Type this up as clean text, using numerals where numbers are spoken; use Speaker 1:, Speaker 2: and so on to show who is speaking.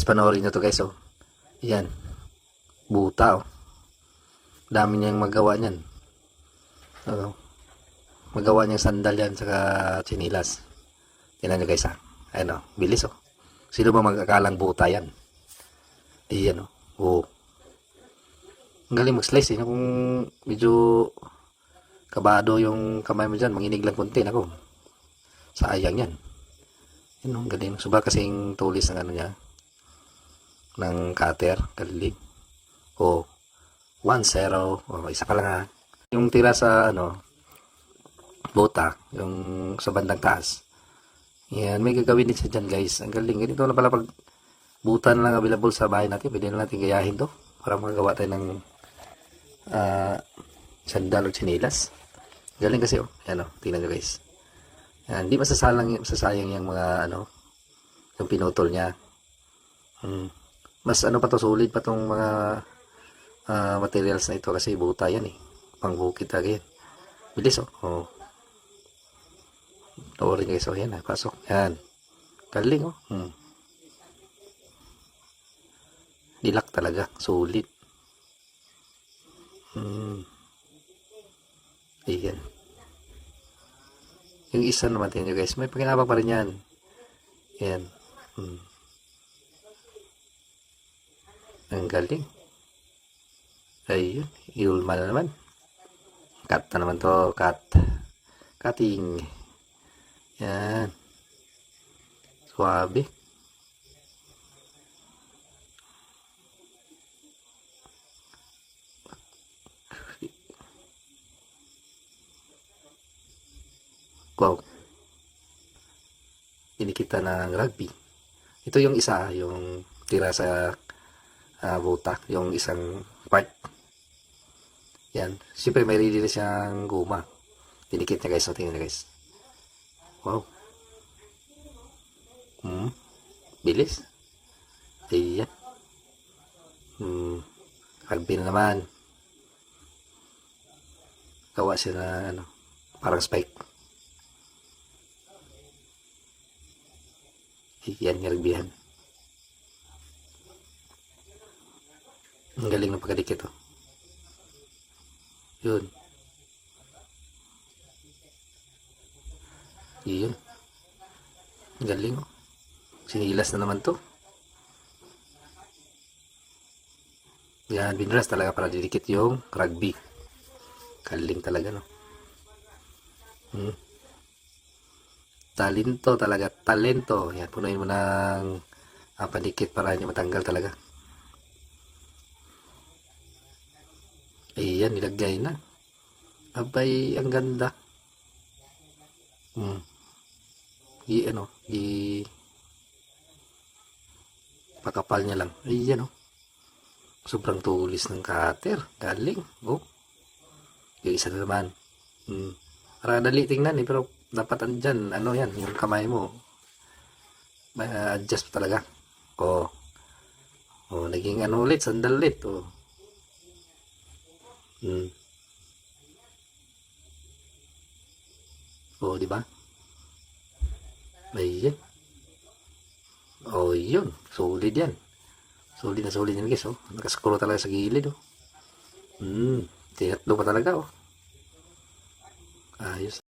Speaker 1: panoorin nyo to guys, oh. Yan. Buta, oh. Dami niyang magawa niyan. Magawa niyang sandal yan, saka chinilas. Tingnan nyo guys, ha. Ayan, oh. Bilis, oh. Sino ba mag-akalang buta yan? Ayan, oh. Oh. Ang galing mag-slice, eh. Kung medyo kabado yung kamay mo dyan, manginig lang konti. Ako, sayang yan. Yan, oh. Galing. Suba kasing tulis ng ano niya. Ng cutter. Galing. Oh. 1-0. Oh, isa pa lang, ha. Yung tira sa, ano, buta. Yung sa bandang taas. Yan. May gagawin din siya dyan, guys. Ang galing. Ganito na pala pag buta na lang available sa bahay natin. Pwede na natin gayahin to. Para magagawa tayo ng sandal o chinilas. Galing kasi, oh. Yan, oh. Tingnan nyo, guys. Yan. Hindi masasayang yung mga, ano, yung pinutol niya. Mas, ano pa to, solid pa tong mga materials na ito kasi buta yan, eh. Pangbukit agad. Bilis, oh. Oh. Tawarin, guys, oh. Yan, pasok. Yan. Galing, oh. Dilak talaga. Solid. Ayan. Yung isa naman tingnan nyo, guys. May pakinabang pa rin yan. Ayan. Ang galing. Ayun. Iulma na naman. Cut na naman to. Cut. Cutting. Yan. Suwabe. Wow. Ini kita ng rugby. Ito yung isa, yung tira sa buta, yung isang part. Yan. Siyempre may rin siyang guma. Dinikit niya, guys. So, tingnan niya, guys. Wow. Bilis. Ayan. Rugby na naman. Gawa siya na, ano, parang spike. Yan yung rugbyhan. Ang galing ng pagkadikit, oh. Yun. Yun. Ang galing, oh. Sinilas na naman to. Yan, binras talaga para didikit yung rugby. Galing talaga, no. Talento talaga, talento. Yan, punuin mo ng panikit para hindi matanggal talaga. Ayan, nilagay na. Abay, ang ganda. Ano, pakapal niya lang. Ayan, oh. Sobrang tulis ng cutter. Galing. Oh. Yung isa na naman. Para dali tingnan, eh, pero dapat andyan, ano yan, yung kamay mo. Adjust talaga. Oh. Oh, naging ano ulit, sandal ulit. Oh. Oh, di ba? Ayan. Oh, yun. Solid yan. Solid na solid yan, guys. Oh. Nakaskuro talaga sa gilid. Oh. Tinatlo pa talaga. Oh. Ayos.